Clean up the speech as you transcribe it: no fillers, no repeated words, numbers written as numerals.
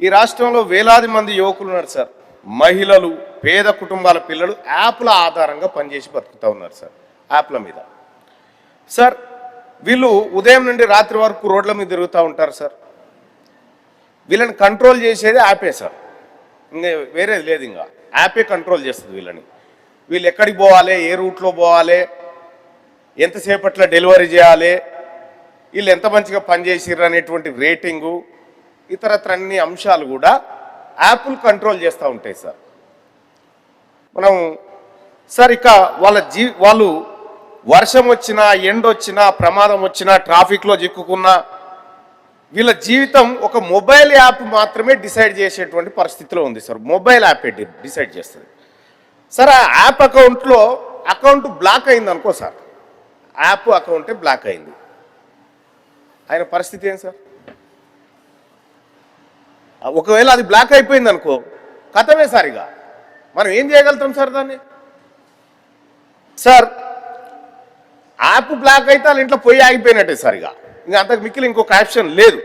ఈ రాష్ట్రంలో వేలాది మంది యువకులు ఉన్నారు సార్. మహిళలు, పేద కుటుంబాల పిల్లలు యాప్ల ఆధారంగా పనిచేసి బతుకుతూ ఉన్నారు సార్. యాప్ల మీద సార్ వీళ్ళు ఉదయం నుండి రాత్రి వరకు రోడ్ల మీద తిరుగుతూ ఉంటారు సార్. వీళ్ళని కంట్రోల్ చేసేది యాపే సార్, ఇంకా వేరేది లేదు. ఇంకా యాపే కంట్రోల్ చేస్తుంది వీళ్ళని. వీళ్ళు ఎక్కడికి పోవాలి, ఏ రూట్లో పోవాలి, ఎంతసేపట్లో డెలివరీ చేయాలి, వీళ్ళు ఎంత మంచిగా పనిచేసిర్రు అనేటువంటి రేటింగు, ఇతరత్ర అన్ని అంశాలు కూడా యాప్లు కంట్రోల్ చేస్తూ ఉంటాయి సార్. మనం సార్ ఇక వాళ్ళు వర్షం వచ్చినా, ఎండ వచ్చినా, ప్రమాదం వచ్చినా, ట్రాఫిక్లో చిక్కుకున్నా వీళ్ళ జీవితం ఒక మొబైల్ యాప్ మాత్రమే డిసైడ్ చేసేటువంటి పరిస్థితిలో ఉంది సార్. మొబైల్ యాప్ డిసైడ్ చేస్తుంది సార్. ఆ యాప్ అకౌంట్ బ్లాక్ అయింది అనుకో సార్, యాప్ అకౌంటే బ్లాక్ అయింది, ఆయన పరిస్థితి ఏం సార్? ఒకవేళ అది బ్లాక్ అయిపోయింది అనుకో, కథమే సార్. ఇక మనం ఏం చేయగలుగుతాం సార్ దాన్ని? సార్ యాప్ బ్లాక్ అయితే వాళ్ళ ఇంట్లో పోయి ఆగిపోయినట్టే సార్. ఇక అంతకు మిక్కిలి ఇంకొక ఆప్షన్ లేదు.